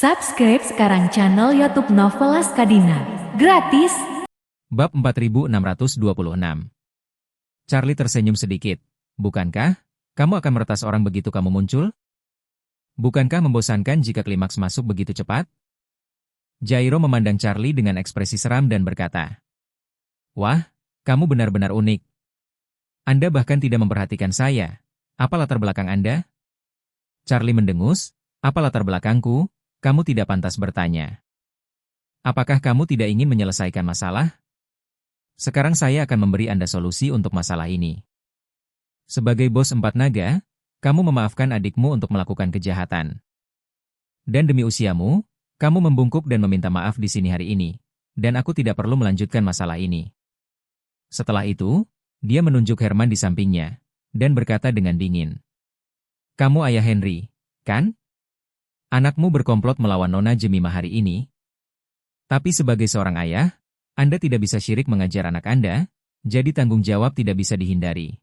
Subscribe sekarang channel YouTube Novelas Kadina. Gratis. Bab 4626. Charlie tersenyum sedikit. Bukankah kamu akan meretas orang begitu kamu muncul? Bukankah membosankan jika klimaks masuk begitu cepat? Jairo memandang Charlie dengan ekspresi seram dan berkata, "Wah, kamu benar-benar unik. Anda bahkan tidak memperhatikan saya. Apa latar belakang Anda?" Charlie mendengus. "Apa latar belakangku? Kamu tidak pantas bertanya. Apakah kamu tidak ingin menyelesaikan masalah? Sekarang saya akan memberi Anda solusi untuk masalah ini. Sebagai bos empat naga, kamu memaafkan adikmu untuk melakukan kejahatan. Dan demi usiamu, kamu membungkuk dan meminta maaf di sini hari ini, dan aku tidak perlu melanjutkan masalah ini." Setelah itu, dia menunjuk Herman di sampingnya, dan berkata dengan dingin, "Kamu ayah Henry, kan? Anakmu berkomplot melawan Nona Jemimah hari ini. Tapi sebagai seorang ayah, Anda tidak bisa syirik mengajar anak Anda, jadi tanggung jawab tidak bisa dihindari.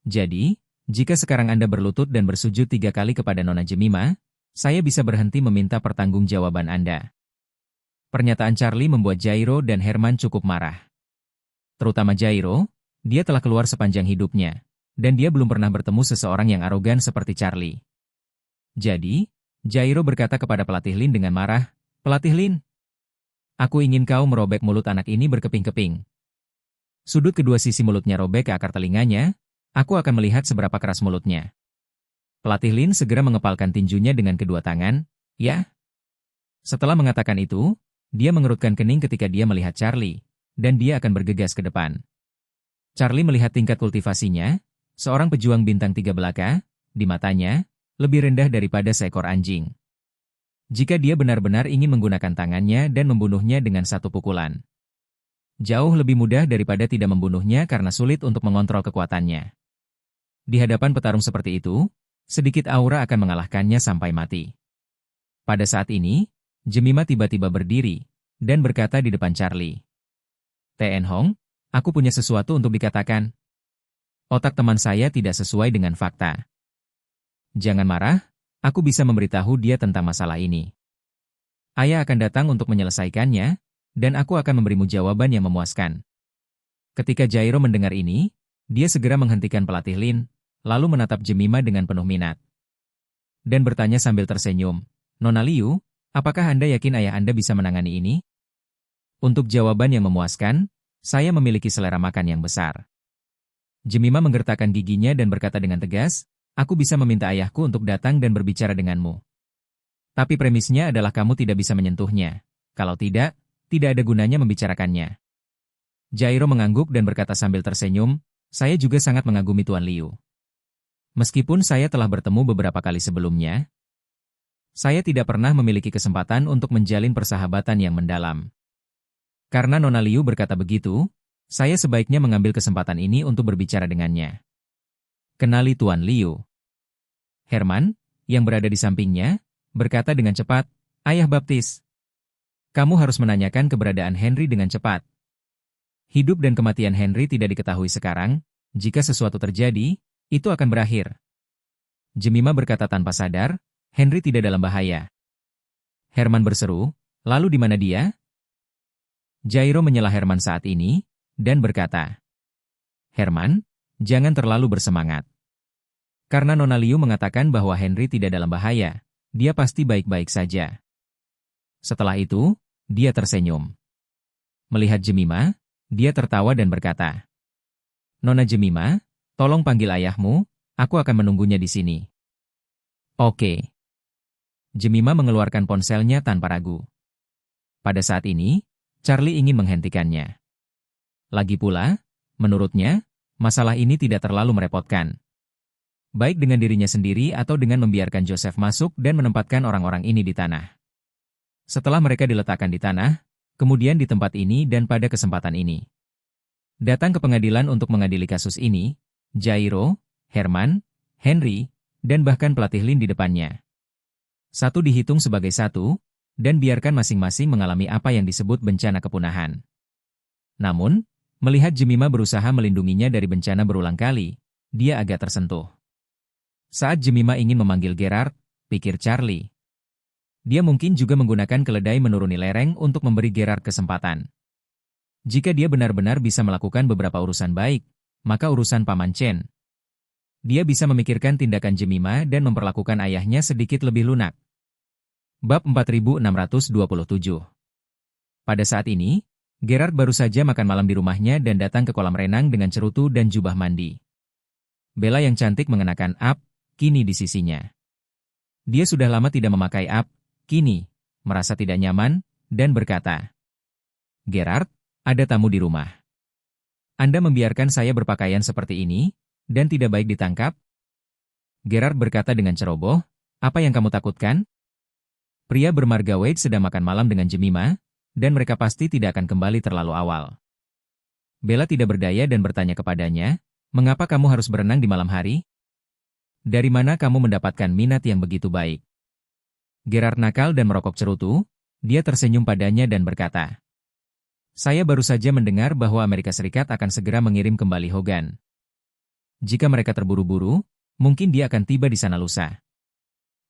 Jadi, jika sekarang Anda berlutut dan bersujud 3 kali kepada Nona Jemimah, saya bisa berhenti meminta pertanggungjawaban Anda." Pernyataan Charlie membuat Jairo dan Herman cukup marah. Terutama Jairo, dia telah keluar sepanjang hidupnya, dan dia belum pernah bertemu seseorang yang arogan seperti Charlie. Jadi, Jairo berkata kepada pelatih Lin dengan marah, "Pelatih Lin, aku ingin kau merobek mulut anak ini berkeping-keping. Sudut kedua sisi mulutnya robek ke akar telinganya, aku akan melihat seberapa keras mulutnya." Pelatih Lin segera mengepalkan tinjunya dengan kedua tangan, "Ya." Setelah mengatakan itu, dia mengerutkan kening ketika dia melihat Charlie, dan dia akan bergegas ke depan. Charlie melihat tingkat kultivasinya, seorang pejuang bintang 3 belaka, di matanya, lebih rendah daripada seekor anjing. Jika dia benar-benar ingin menggunakan tangannya dan membunuhnya dengan satu pukulan, jauh lebih mudah daripada tidak membunuhnya karena sulit untuk mengontrol kekuatannya. Di hadapan petarung seperti itu, sedikit aura akan mengalahkannya sampai mati. Pada saat ini, Jemimah tiba-tiba berdiri dan berkata di depan Charlie, "Tien Hong, aku punya sesuatu untuk dikatakan. Otak teman saya tidak sesuai dengan fakta. Jangan marah, aku bisa memberitahu dia tentang masalah ini. Ayah akan datang untuk menyelesaikannya, dan aku akan memberimu jawaban yang memuaskan." Ketika Jairo mendengar ini, dia segera menghentikan pelatih Lin, lalu menatap Jemimah dengan penuh minat. Dan bertanya sambil tersenyum, "Nona Liu, apakah Anda yakin ayah Anda bisa menangani ini?" Untuk jawaban yang memuaskan, saya memiliki selera makan yang besar. Jemimah menggertakkan giginya dan berkata dengan tegas, "Aku bisa meminta ayahku untuk datang dan berbicara denganmu. Tapi premisnya adalah kamu tidak bisa menyentuhnya. Kalau tidak, tidak ada gunanya membicarakannya." Jairo mengangguk dan berkata sambil tersenyum, "Saya juga sangat mengagumi Tuan Liu. Meskipun saya telah bertemu beberapa kali sebelumnya, saya tidak pernah memiliki kesempatan untuk menjalin persahabatan yang mendalam. Karena Nona Liu berkata begitu, saya sebaiknya mengambil kesempatan ini untuk berbicara dengannya. Kenali Tuan Liu." Herman, yang berada di sampingnya, berkata dengan cepat, "Ayah Baptis, kamu harus menanyakan keberadaan Henry dengan cepat. Hidup dan kematian Henry tidak diketahui sekarang, jika sesuatu terjadi, itu akan berakhir." Jemimah berkata tanpa sadar, "Henry tidak dalam bahaya." Herman berseru, "Lalu di mana dia?" Jairo menyela Herman saat ini, dan berkata, "Herman, jangan terlalu bersemangat. Karena Nona Liu mengatakan bahwa Henry tidak dalam bahaya, dia pasti baik-baik saja." Setelah itu, dia tersenyum. Melihat Jemimah, dia tertawa dan berkata, "Nona Jemimah, tolong panggil ayahmu, aku akan menunggunya di sini." "Oke." Jemimah mengeluarkan ponselnya tanpa ragu. Pada saat ini, Charlie ingin menghentikannya. Lagi pula, menurutnya, masalah ini tidak terlalu merepotkan. Baik dengan dirinya sendiri atau dengan membiarkan Joseph masuk dan menempatkan orang-orang ini di tanah. Setelah mereka diletakkan di tanah, kemudian di tempat ini dan pada kesempatan ini, datang ke pengadilan untuk mengadili kasus ini, Jairo, Herman, Henry, dan bahkan pelatih Lin di depannya. Satu dihitung sebagai satu, dan biarkan masing-masing mengalami apa yang disebut bencana kepunahan. Namun, melihat Jemimah berusaha melindunginya dari bencana berulang kali, dia agak tersentuh. Saat Jemimah ingin memanggil Gerard, pikir Charlie, Dia mungkin juga menggunakan keledai menuruni lereng untuk memberi Gerard kesempatan. Jika dia benar-benar bisa melakukan beberapa urusan baik, maka urusan Paman Chen. Dia bisa memikirkan tindakan Jemima dan memperlakukan ayahnya sedikit lebih lunak. Bab 4627. Pada saat ini, Gerard baru saja makan malam di rumahnya dan datang ke kolam renang dengan cerutu dan jubah mandi. Bella yang cantik mengenakan ap, kini di sisinya. Dia sudah lama tidak memakai ap, kini, merasa tidak nyaman, dan berkata, "Gerard, ada tamu di rumah. Anda membiarkan saya berpakaian seperti ini, dan tidak baik ditangkap?" Gerard berkata dengan ceroboh, "Apa yang kamu takutkan? Pria bermarga Wade sedang makan malam dengan Jemima, dan mereka pasti tidak akan kembali terlalu awal." Bella tidak berdaya dan bertanya kepadanya, "Mengapa kamu harus berenang di malam hari? Dari mana kamu mendapatkan minat yang begitu baik?" Gerard nakal dan merokok cerutu, dia tersenyum padanya dan berkata, "Saya baru saja mendengar bahwa Amerika Serikat akan segera mengirim kembali Hogan. Jika mereka terburu-buru, mungkin dia akan tiba di sana lusa."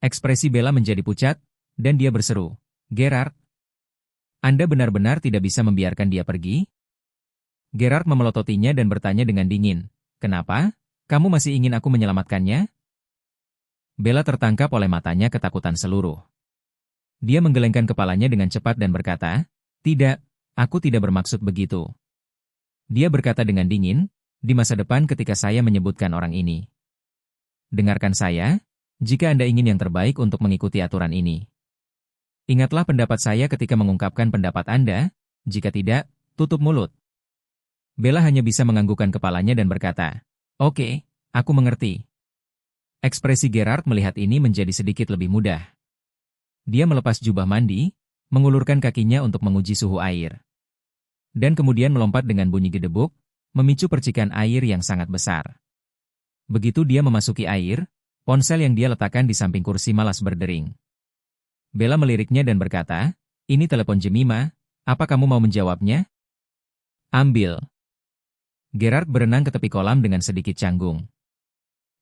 Ekspresi Bella menjadi pucat, dan dia berseru, "Gerard, Anda benar-benar tidak bisa membiarkan dia pergi?" Gerard memelototinya dan bertanya dengan dingin, "Kenapa? Kamu masih ingin aku menyelamatkannya?" Bella tertangkap oleh matanya ketakutan seluruh. Dia menggelengkan kepalanya dengan cepat dan berkata, "Tidak, aku tidak bermaksud begitu." Dia berkata dengan dingin, "Di masa depan ketika saya menyebutkan orang ini. Dengarkan saya, jika Anda ingin yang terbaik untuk mengikuti aturan ini. Ingatlah pendapat saya ketika mengungkapkan pendapat Anda, jika tidak, tutup mulut." Bella hanya bisa menganggukkan kepalanya dan berkata, "Oke, aku mengerti." Ekspresi Gerard melihat ini menjadi sedikit lebih mudah. Dia melepas jubah mandi, mengulurkan kakinya untuk menguji suhu air. Dan kemudian melompat dengan bunyi gedebuk, memicu percikan air yang sangat besar. Begitu dia memasuki air, ponsel yang dia letakkan di samping kursi malas berdering. Bella meliriknya dan berkata, "Ini telepon Jemima, apa kamu mau menjawabnya?" "Ambil." Gerard berenang ke tepi kolam dengan sedikit canggung.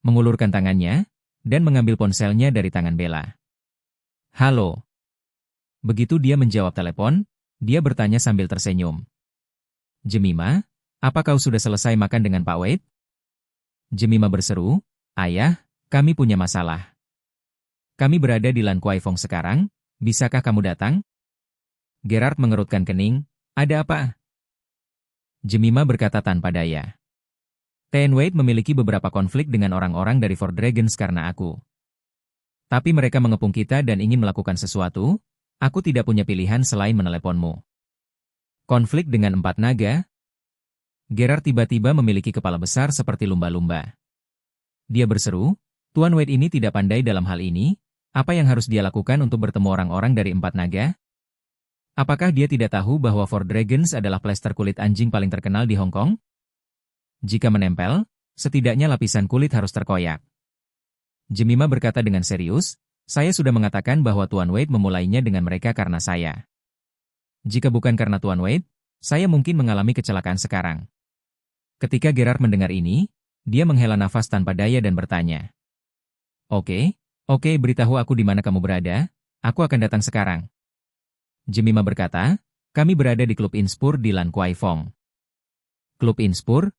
Mengulurkan tangannya, dan mengambil ponselnya dari tangan Bella. "Halo." Begitu dia menjawab telepon, dia bertanya sambil tersenyum, "Jemima, apa kau sudah selesai makan dengan Pak Wade?" Jemima berseru, "Ayah, kami punya masalah. Kami berada di Lan Kwai Fong sekarang, bisakah kamu datang?" Gerard mengerutkan kening, "Ada apa?" Jemima berkata tanpa daya, "Ten Wade memiliki beberapa konflik dengan orang-orang dari Four Dragons karena aku. Tapi mereka mengepung kita dan ingin melakukan sesuatu, aku tidak punya pilihan selain meneleponmu." "Konflik dengan 4 naga?" Gerard tiba-tiba memiliki kepala besar seperti lumba-lumba. Dia berseru, "Tuan Wade ini tidak pandai dalam hal ini, apa yang harus dia lakukan untuk bertemu orang-orang dari 4 naga? Apakah dia tidak tahu bahwa Four Dragons adalah plester kulit anjing paling terkenal di Hong Kong? Jika menempel, setidaknya lapisan kulit harus terkoyak." Jemima berkata dengan serius, "Saya sudah mengatakan bahwa Tuan Wade memulainya dengan mereka karena saya. Jika bukan karena Tuan Wade, saya mungkin mengalami kecelakaan sekarang." Ketika Gerard mendengar ini, dia menghela nafas tanpa daya dan bertanya, Oke, beritahu aku di mana kamu berada, aku akan datang sekarang." Jemima berkata, "Kami berada di Klub Inspur di Lan Kwai Fong." "Klub Inspur?"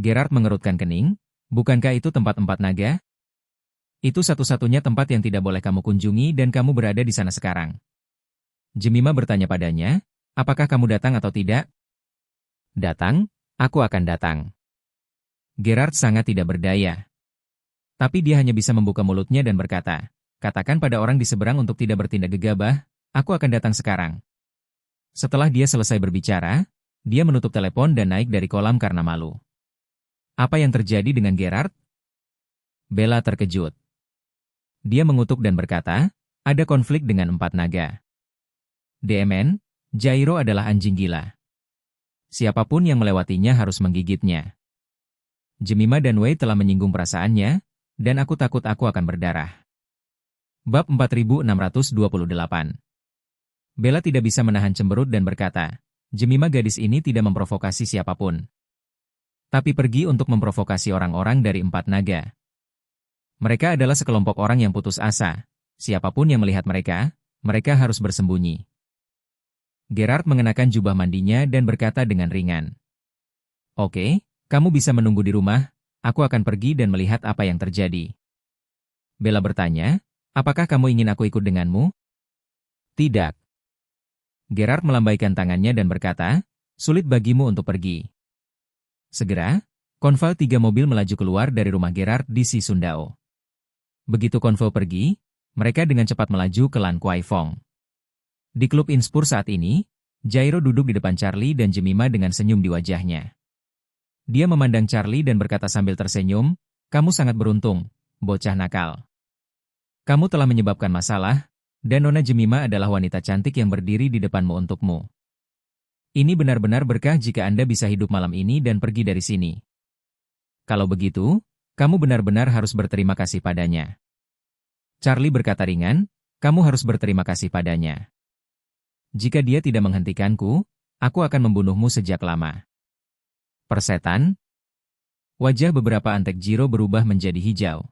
Gerard mengerutkan kening, "Bukankah itu tempat 4 naga? Itu satu-satunya tempat yang tidak boleh kamu kunjungi dan kamu berada di sana sekarang." Jemima bertanya padanya, "Apakah kamu datang atau tidak?" "Datang? Aku akan datang." Gerard sangat tidak berdaya. Tapi dia hanya bisa membuka mulutnya dan berkata, "Katakan pada orang di seberang untuk tidak bertindak gegabah, aku akan datang sekarang." Setelah dia selesai berbicara, dia menutup telepon dan naik dari kolam karena malu. Apa yang terjadi dengan Gerard? Bella terkejut. Dia mengutuk dan berkata, "Ada konflik dengan 4 naga. DMN, Jairo adalah anjing gila. Siapapun yang melewatinya harus menggigitnya. Jemima dan Wei telah menyinggung perasaannya, dan aku takut aku akan berdarah." Bab 4628. Bella tidak bisa menahan cemberut dan berkata, "Jemima gadis ini tidak memprovokasi siapapun. Tapi pergi untuk memprovokasi orang-orang dari 4 naga. Mereka adalah sekelompok orang yang putus asa. siapapun yang melihat mereka, mereka harus bersembunyi. Gerard mengenakan jubah mandinya dan berkata dengan ringan. Oke, kamu bisa menunggu di rumah, aku akan pergi dan melihat apa yang terjadi. Bella bertanya, apakah kamu ingin aku ikut denganmu? Tidak. Gerard melambaikan tangannya dan berkata, sulit bagimu untuk pergi. Segera, konvoi 3 mobil melaju keluar dari rumah Gerard di Sisundao. Begitu konvoi pergi, mereka dengan cepat melaju ke Lan Kwai Fong. Di klub Inspur saat ini, Jairo duduk di depan Charlie dan Jemima dengan senyum di wajahnya. Dia memandang Charlie dan berkata sambil tersenyum, kamu sangat beruntung, bocah nakal. Kamu telah menyebabkan masalah, dan Nona Jemima adalah wanita cantik yang berdiri di depanmu untukmu. Ini benar-benar berkah jika Anda bisa hidup malam ini dan pergi dari sini. Kalau begitu, kamu benar-benar harus berterima kasih padanya. Charlie berkata ringan, kamu harus berterima kasih padanya. Jika dia tidak menghentikanku, aku akan membunuhmu sejak lama. Persetan? Wajah beberapa antek Jiro berubah menjadi hijau.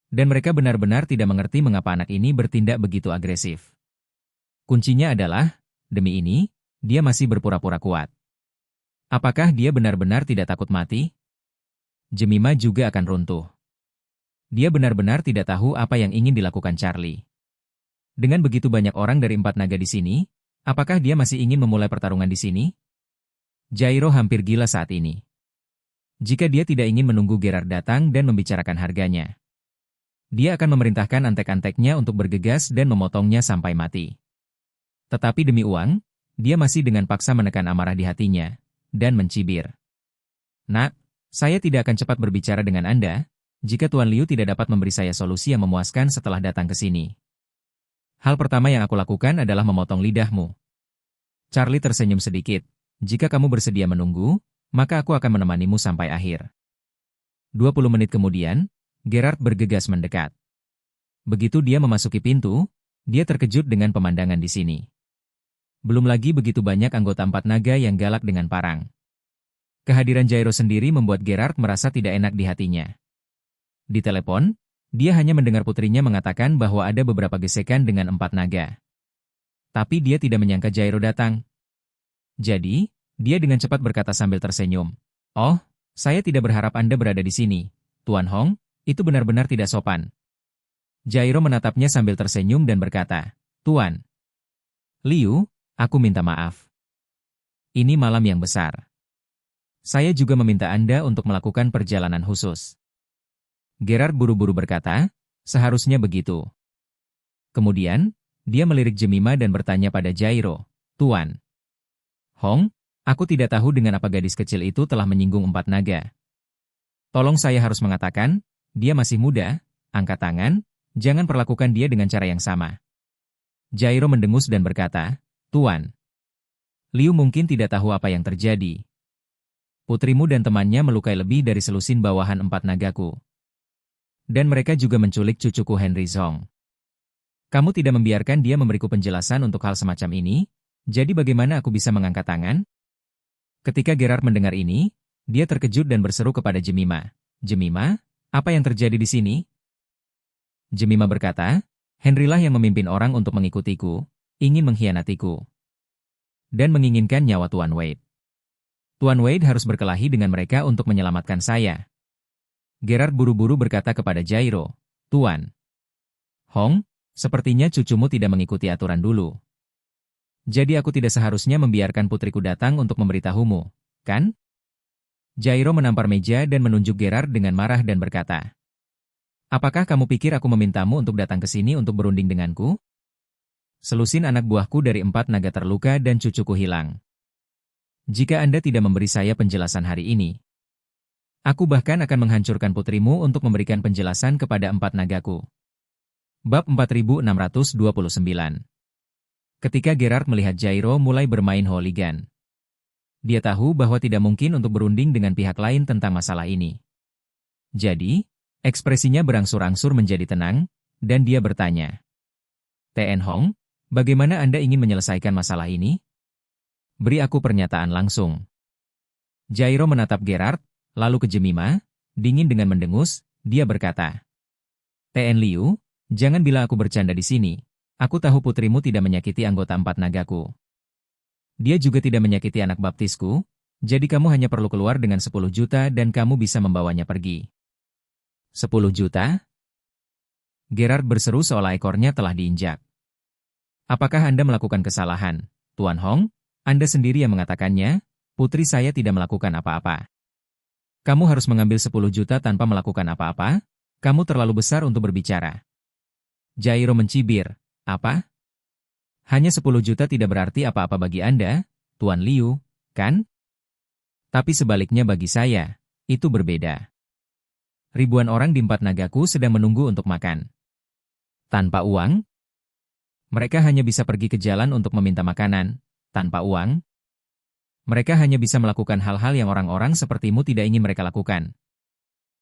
Dan mereka benar-benar tidak mengerti mengapa anak ini bertindak begitu agresif. Kuncinya adalah, demi ini, dia masih berpura-pura kuat. Apakah dia benar-benar tidak takut mati? Jemima juga akan runtuh. Dia benar-benar tidak tahu apa yang ingin dilakukan Charlie. Dengan begitu banyak orang dari 4 naga di sini, apakah dia masih ingin memulai pertarungan di sini? Jairo hampir gila saat ini. Jika dia tidak ingin menunggu Gerard datang dan membicarakan harganya, dia akan memerintahkan antek-anteknya untuk bergegas dan memotongnya sampai mati. Tetapi demi uang, dia masih dengan paksa menekan amarah di hatinya, dan mencibir. Nak, saya tidak akan cepat berbicara dengan Anda, jika Tuan Liu tidak dapat memberi saya solusi yang memuaskan setelah datang ke sini. Hal pertama yang aku lakukan adalah memotong lidahmu. Charlie tersenyum sedikit. Jika kamu bersedia menunggu, maka aku akan menemanimu sampai akhir. 20 menit kemudian, Gerard bergegas mendekat. Begitu dia memasuki pintu, dia terkejut dengan pemandangan di sini. Belum lagi begitu banyak anggota 4 naga yang galak dengan parang. Kehadiran Jairo sendiri membuat Gerard merasa tidak enak di hatinya. Di telepon, dia hanya mendengar putrinya mengatakan bahwa ada beberapa gesekan dengan 4 naga. Tapi dia tidak menyangka Jairo datang. Jadi, dia dengan cepat berkata sambil tersenyum. Oh, saya tidak berharap Anda berada di sini, Tuan Hong, itu benar-benar tidak sopan. Jairo menatapnya sambil tersenyum dan berkata, Tuan Liu, aku minta maaf. Ini malam yang besar. Saya juga meminta Anda untuk melakukan perjalanan khusus. Gerard buru-buru berkata, seharusnya begitu. Kemudian, dia melirik Jemima dan bertanya pada Jairo, Tuan Hong, aku tidak tahu dengan apa gadis kecil itu telah menyinggung 4 naga. Tolong saya harus mengatakan, dia masih muda, angkat tangan, jangan perlakukan dia dengan cara yang sama. Jairo mendengus dan berkata, Tuan Liu mungkin tidak tahu apa yang terjadi. Putrimu dan temannya melukai lebih dari selusin bawahan 4 nagaku. Dan mereka juga menculik cucuku Henry Zhong. Kamu tidak membiarkan dia memberiku penjelasan untuk hal semacam ini, jadi bagaimana aku bisa mengangkat tangan? Ketika Gerard mendengar ini, dia terkejut dan berseru kepada Jemima. Jemima, apa yang terjadi di sini? Jemima berkata, Henry lah yang memimpin orang untuk mengikutiku, ingin mengkhianatiku, dan menginginkan nyawa Tuan Wade. Tuan Wade harus berkelahi dengan mereka untuk menyelamatkan saya. Gerard buru-buru berkata kepada Jairo, Tuan Hong, sepertinya cucumu tidak mengikuti aturan dulu. Jadi aku tidak seharusnya membiarkan putriku datang untuk memberitahumu, kan? Jairo menampar meja dan menunjuk Gerard dengan marah dan berkata, apakah kamu pikir aku memintamu untuk datang ke sini untuk berunding denganku? Selusin anak buahku dari 4 naga terluka dan cucuku hilang. Jika Anda tidak memberi saya penjelasan hari ini, aku bahkan akan menghancurkan putrimu untuk memberikan penjelasan kepada 4 nagaku. Bab 4629. Ketika Gerard melihat Jairo mulai bermain hooligan, dia tahu bahwa tidak mungkin untuk berunding dengan pihak lain tentang masalah ini. Jadi, ekspresinya berangsur-angsur menjadi tenang, dan dia bertanya, T.N. Hong, bagaimana Anda ingin menyelesaikan masalah ini? Beri aku pernyataan langsung. Jairo menatap Gerard, lalu ke Jemima, dingin dengan mendengus, dia berkata, T.N. Liu, Jangan bilang aku bercanda di sini. Aku tahu putrimu tidak menyakiti anggota empat nagaku. Dia juga tidak menyakiti anak baptisku, jadi kamu hanya perlu keluar dengan 10 juta dan kamu bisa membawanya pergi. 10 juta? Gerard berseru seolah ekornya telah diinjak. Apakah Anda melakukan kesalahan, Tuan Hong? Anda sendiri yang mengatakannya, putri saya tidak melakukan apa-apa. Kamu harus mengambil 10 juta tanpa melakukan apa-apa? Kamu terlalu besar untuk berbicara. Jairo mencibir. Apa? Hanya 10 juta tidak berarti apa-apa bagi Anda, Tuan Liu, kan? Tapi sebaliknya bagi saya, itu berbeda. Ribuan orang di empat nagaku sedang menunggu untuk makan. Tanpa uang? Mereka hanya bisa pergi ke jalan untuk meminta makanan. Tanpa uang? Mereka hanya bisa melakukan hal-hal yang orang-orang sepertimu tidak ingin mereka lakukan.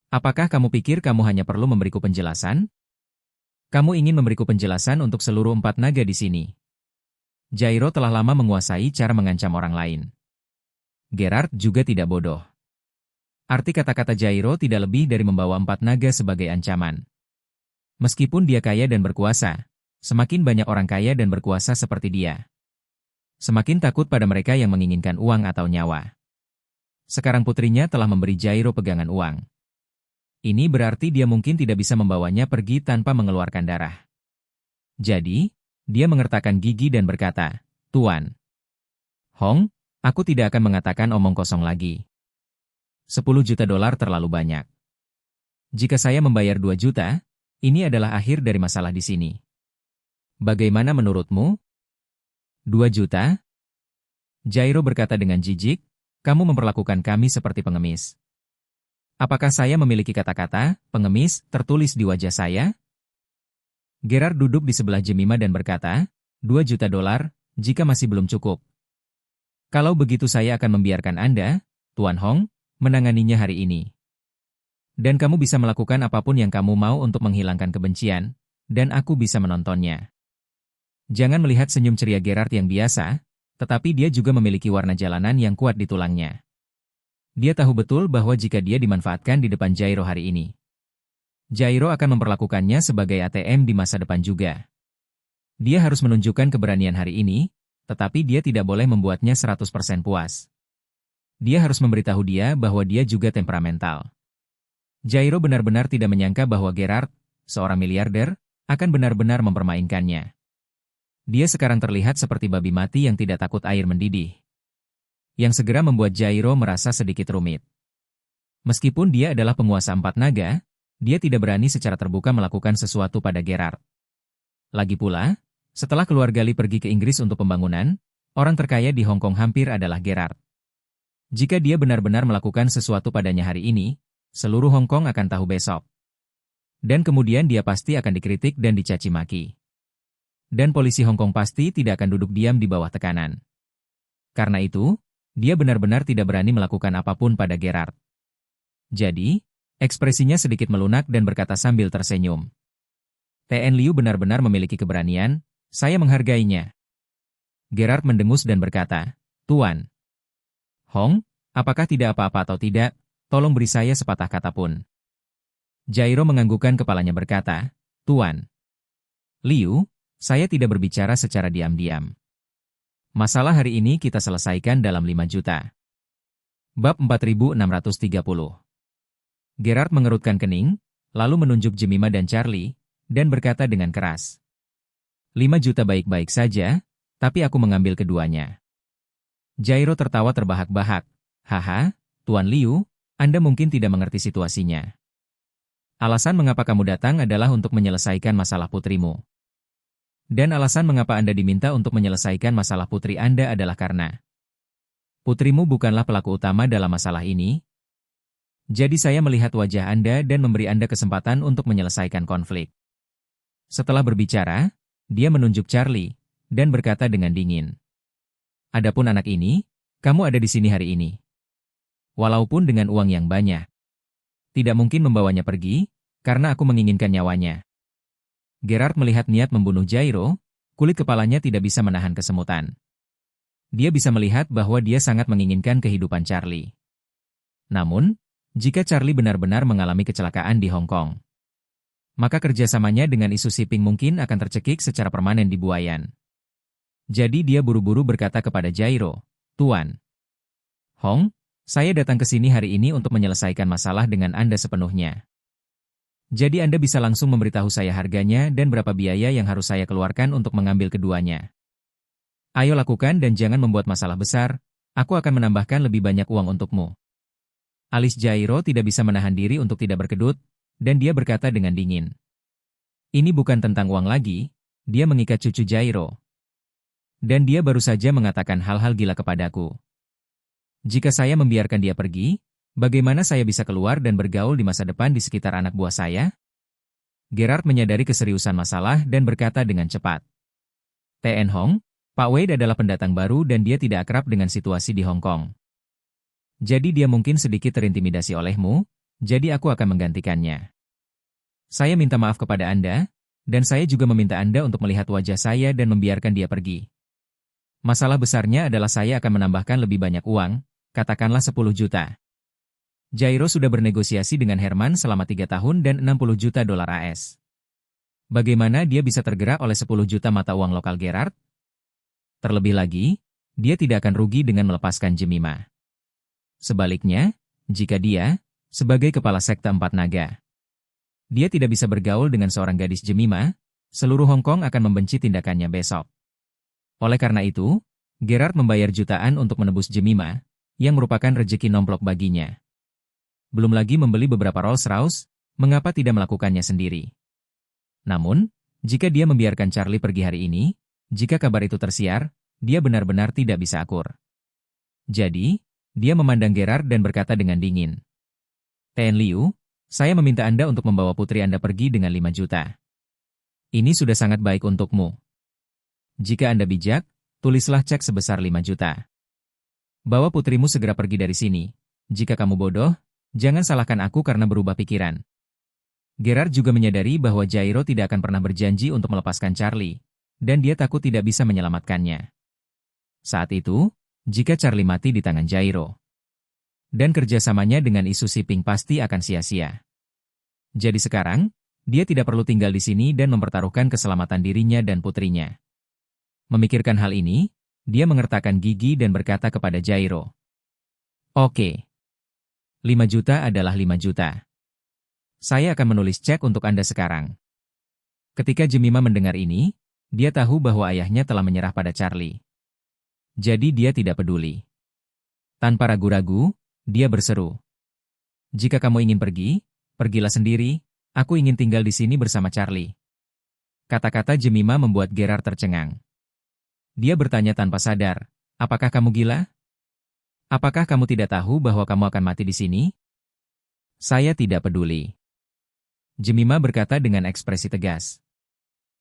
Apakah kamu pikir kamu hanya perlu memberiku penjelasan? Kamu ingin memberiku penjelasan untuk seluruh empat naga di sini. Jairo telah lama menguasai cara mengancam orang lain. Gerard juga tidak bodoh. Arti kata-kata Jairo tidak lebih dari membawa empat naga sebagai ancaman. Meskipun dia kaya dan berkuasa, semakin banyak orang kaya dan berkuasa seperti dia, semakin takut pada mereka yang menginginkan uang atau nyawa. Sekarang putrinya telah memberi Jairo pegangan uang. Ini berarti dia mungkin tidak bisa membawanya pergi tanpa mengeluarkan darah. Jadi, dia mengertakkan gigi dan berkata, Tuan Hong, aku tidak akan mengatakan omong kosong lagi. 10 juta dolar terlalu banyak. Jika saya membayar 2 juta, ini adalah akhir dari masalah di sini. Bagaimana menurutmu? 2 juta? Jairo berkata dengan jijik, kamu memperlakukan kami seperti pengemis. Apakah saya memiliki kata-kata, pengemis, tertulis di wajah saya? Gerard duduk di sebelah Jemima dan berkata, 2 juta dolar, jika masih belum cukup. Kalau begitu saya akan membiarkan Anda, Tuan Hong, menanganinya hari ini. Dan kamu bisa melakukan apapun yang kamu mau untuk menghilangkan kebencian, dan aku bisa menontonnya. Jangan melihat senyum ceria Gerard yang biasa, tetapi dia juga memiliki warna jalanan yang kuat di tulangnya. Dia tahu betul bahwa jika dia dimanfaatkan di depan Jairo hari ini, Jairo akan memperlakukannya sebagai ATM di masa depan juga. Dia harus menunjukkan keberanian hari ini, tetapi dia tidak boleh membuatnya 100% puas. Dia harus memberitahu dia bahwa dia juga temperamental. Jairo benar-benar tidak menyangka bahwa Gerard, seorang miliarder, akan benar-benar mempermainkannya. Dia sekarang terlihat seperti babi mati yang tidak takut air mendidih, yang segera membuat Jairo merasa sedikit rumit. Meskipun dia adalah penguasa empat naga, dia tidak berani secara terbuka melakukan sesuatu pada Gerard. Lagi pula, setelah keluarga Li pergi ke Inggris untuk pembangunan, orang terkaya di Hong Kong hampir adalah Gerard. Jika dia benar-benar melakukan sesuatu padanya hari ini, seluruh Hong Kong akan tahu besok. Dan kemudian dia pasti akan dikritik dan dicaci maki. Dan polisi Hong Kong pasti tidak akan duduk diam di bawah tekanan. Karena itu, dia benar-benar tidak berani melakukan apapun pada Gerard. Jadi, ekspresinya sedikit melunak dan berkata sambil tersenyum. T.N. Liu benar-benar memiliki keberanian, saya menghargainya. Gerard mendengus dan berkata, Tuan Hong, apakah tidak apa-apa atau tidak, tolong beri saya sepatah kata pun. Jairo menganggukkan kepalanya berkata, Tuan Liu, saya tidak berbicara secara diam-diam. Masalah hari ini kita selesaikan dalam 5 juta. Bab 4630. Gerard mengerutkan kening, lalu menunjuk Jemima dan Charlie, dan berkata dengan keras. 5 juta baik-baik saja, tapi aku mengambil keduanya. Jairo tertawa terbahak-bahak. Haha, Tuan Liu, Anda mungkin tidak mengerti situasinya. Alasan mengapa kamu datang adalah untuk menyelesaikan masalah putrimu. Dan alasan mengapa Anda diminta untuk menyelesaikan masalah putri Anda adalah karena putrimu bukanlah pelaku utama dalam masalah ini. Jadi saya melihat wajah Anda dan memberi Anda kesempatan untuk menyelesaikan konflik. Setelah berbicara, dia menunjuk Charlie, dan berkata dengan dingin. Adapun anak ini, kamu ada di sini hari ini. Walaupun dengan uang yang banyak. Tidak mungkin membawanya pergi, karena aku menginginkan nyawanya. Gerard melihat niat membunuh Jairo, kulit kepalanya tidak bisa menahan kesemutan. Dia bisa melihat bahwa dia sangat menginginkan kehidupan Charlie. Namun, jika Charlie benar-benar mengalami kecelakaan di Hong Kong, maka kerjasamanya dengan isu Siping mungkin akan tercekik secara permanen di buayan. Jadi dia buru-buru berkata kepada Jairo, "Tuan Hong, saya datang ke sini hari ini untuk menyelesaikan masalah dengan Anda sepenuhnya. Jadi Anda bisa langsung memberitahu saya harganya dan berapa biaya yang harus saya keluarkan untuk mengambil keduanya. Ayo lakukan dan jangan membuat masalah besar, aku akan menambahkan lebih banyak uang untukmu." Alis Jairo tidak bisa menahan diri untuk tidak berkedut, dan dia berkata dengan dingin. "Ini bukan tentang uang lagi," dia mengikat cucu Jairo. "Dan dia baru saja mengatakan hal-hal gila kepadaku. Jika saya membiarkan dia pergi, bagaimana saya bisa keluar dan bergaul di masa depan di sekitar anak buah saya?" Gerard menyadari keseriusan masalah dan berkata dengan cepat. "T.N. Hong, Pak Wade adalah pendatang baru dan dia tidak akrab dengan situasi di Hong Kong. Jadi dia mungkin sedikit terintimidasi olehmu, jadi aku akan menggantikannya. Saya minta maaf kepada Anda, dan saya juga meminta Anda untuk melihat wajah saya dan membiarkan dia pergi. Masalah besarnya adalah saya akan menambahkan lebih banyak uang, katakanlah 10 juta. Jairo sudah bernegosiasi dengan Herman selama 3 tahun dan 60 juta dolar AS. Bagaimana dia bisa tergerak oleh 10 juta mata uang lokal Gerard? Terlebih lagi, dia tidak akan rugi dengan melepaskan Jemima. Sebaliknya, jika dia, sebagai kepala sekte Empat Naga, dia tidak bisa bergaul dengan seorang gadis Jemima, seluruh Hong Kong akan membenci tindakannya besok. Oleh karena itu, Gerard membayar jutaan untuk menebus Jemima, yang merupakan rejeki nomplok baginya. Belum lagi membeli beberapa Rolls-Royce, mengapa tidak melakukannya sendiri? Namun, jika dia membiarkan Charlie pergi hari ini, jika kabar itu tersiar, dia benar-benar tidak bisa akur. Jadi, dia memandang Gerard dan berkata dengan dingin. "T.N. Liu, saya meminta Anda untuk membawa putri Anda pergi dengan 5 juta. Ini sudah sangat baik untukmu. Jika Anda bijak, tulislah cek sebesar 5 juta. Bawa putrimu segera pergi dari sini. Jika kamu bodoh, jangan salahkan aku karena berubah pikiran." Gerard juga menyadari bahwa Jairo tidak akan pernah berjanji untuk melepaskan Charlie, dan dia takut tidak bisa menyelamatkannya. Saat itu, jika Charlie mati di tangan Jairo, dan kerjasamanya dengan isu Siping pasti akan sia-sia. Jadi sekarang, dia tidak perlu tinggal di sini dan mempertaruhkan keselamatan dirinya dan putrinya. Memikirkan hal ini, dia mengertakkan gigi dan berkata kepada Jairo, "Oke. 5 juta adalah 5 juta. Saya akan menulis cek untuk Anda sekarang." Ketika Jemima mendengar ini, dia tahu bahwa ayahnya telah menyerah pada Charlie. Jadi dia tidak peduli. Tanpa ragu-ragu, dia berseru, "Jika kamu ingin pergi, pergilah sendiri, aku ingin tinggal di sini bersama Charlie." Kata-kata Jemima membuat Gerard tercengang. Dia bertanya tanpa sadar, "Apakah kamu gila? Apakah kamu tidak tahu bahwa kamu akan mati di sini?" "Saya tidak peduli." Jemima berkata dengan ekspresi tegas.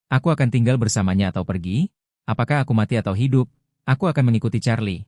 "Aku akan tinggal bersamanya atau pergi, apakah aku mati atau hidup, aku akan mengikuti Charlie."